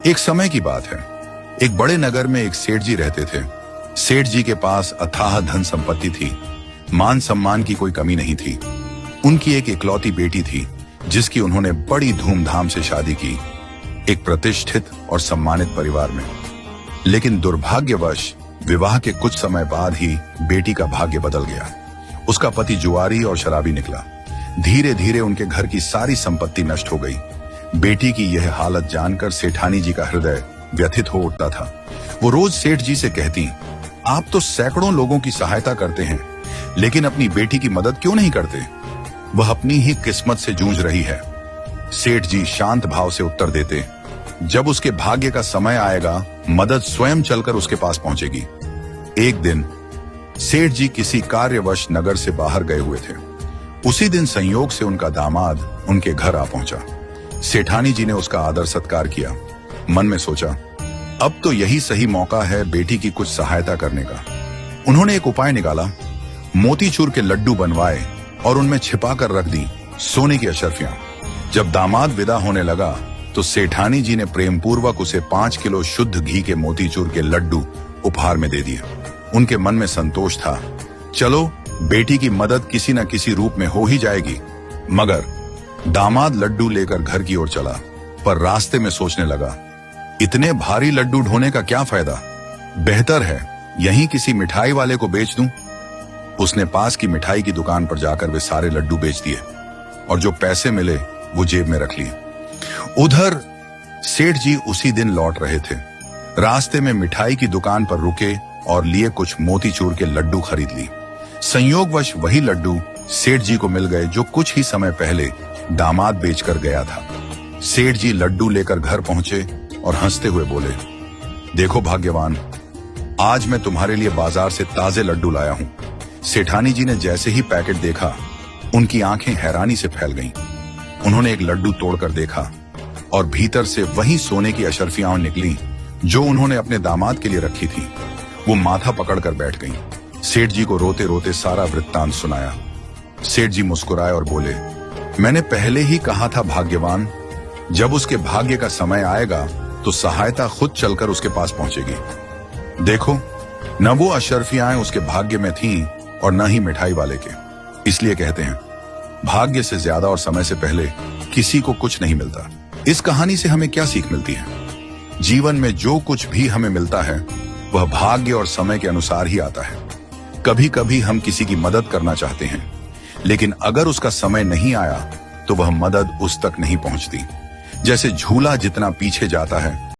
एक समय की बात है। एक बड़े नगर में एक सेठ जी रहते थे। सेठ जी के पास अथाह धन संपत्ति थी। मान सम्मान की कोई कमी नहीं थी। उनकी एक इकलौती बेटी थी जिसकी उन्होंने बड़ी धूमधाम से शादी की, एक प्रतिष्ठित और सम्मानित परिवार में। लेकिन दुर्भाग्यवश विवाह के कुछ समय बाद ही बेटी का भाग्य बदल गया। उसका पति जुआरी और शराबी निकला। धीरे धीरे उनके घर की सारी संपत्ति नष्ट हो गई। बेटी की यह हालत जानकर सेठानी जी का हृदय व्यथित हो उठता था। वो रोज सेठ जी से कहती, आप तो सैकड़ों लोगों की सहायता करते हैं, लेकिन अपनी बेटी की मदद क्यों नहीं करते? वह अपनी ही किस्मत से जूझ रही है। सेठ जी शांत भाव से उत्तर देते, जब उसके भाग्य का समय आएगा, मदद स्वयं चलकर उसके पास पहुंचेगी। एक दिन सेठ जी किसी कार्यवश नगर से बाहर गए हुए थे। उसी दिन संयोग से उनका दामाद उनके घर आ पहुंचा। सेठानी जी ने उसका आदर सत्कार किया। मन में सोचा, अब तो यही सही मौका है बेटी की कुछ सहायता करने का। उन्होंने एक उपाय निकाला। मोतीचूर के लड्डू बनवाए और उनमें छिपा कर रख दी सोने की अशर्फियां। जब दामाद विदा होने लगा तो सेठानी जी ने प्रेमपूर्वक उसे 5 किलो शुद्ध घी के मोतीचूर के लड्डू उपहार में दे दिए। उनके मन में संतोष था, चलो बेटी की मदद किसी न किसी रूप में हो ही जाएगी। मगर दामाद लड्डू लेकर घर की ओर चला, पर रास्ते में सोचने लगा, इतने भारी लड्डू ढोने का क्या फायदा? बेहतर है यहीं किसी मिठाई वाले को बेच दूं। उसने पास की मिठाई की दुकान पर जाकर वे सारे लड्डू बेच दिए और जो पैसे मिले वो जेब में रख लिए। उधर सेठ जी उसी दिन लौट रहे थे। रास्ते में मिठाई की दुकान पर रुके और लिए कुछ मोतीचूर के लड्डू खरीद ली। संयोगवश वही लड्डू सेठ जी को मिल गए जो कुछ ही समय पहले दामाद बेचकर गया था। सेठ जी लड्डू लेकर घर पहुंचे और हंसते हुए बोले, देखो भाग्यवान, आज मैं तुम्हारे लिए बाजार से ताजे लड्डू लाया हूं। सेठानी जी ने जैसे ही पैकेट देखा, उनकी आंखें हैरानी से फैल गईं। उन्होंने एक लड्डू तोड़कर देखा और भीतर से वही सोने की अशर्फियां निकली जो उन्होंने अपने दामाद के लिए रखी थी। वो माथा पकड़कर बैठ गईं। सेठ जी को रोते रोते सारा वृत्तांत सुनाया। सेठ जी मुस्कुराए और बोले, मैंने पहले ही कहा था भाग्यवान, जब उसके भाग्य का समय आएगा तो सहायता खुद चलकर उसके पास पहुंचेगी। देखो, न वो अशर्फियां उसके भाग्य में थीं और न ही मिठाई वाले के। इसलिए कहते हैं, भाग्य से ज्यादा और समय से पहले किसी को कुछ नहीं मिलता। इस कहानी से हमें क्या सीख मिलती है? जीवन में जो कुछ भी हमें मिलता है वह भाग्य और समय के अनुसार ही आता है। कभी कभी हम किसी की मदद करना चाहते हैं, लेकिन अगर उसका समय नहीं आया तो वह मदद उस तक नहीं पहुंचती। जैसे झूला जितना पीछे जाता है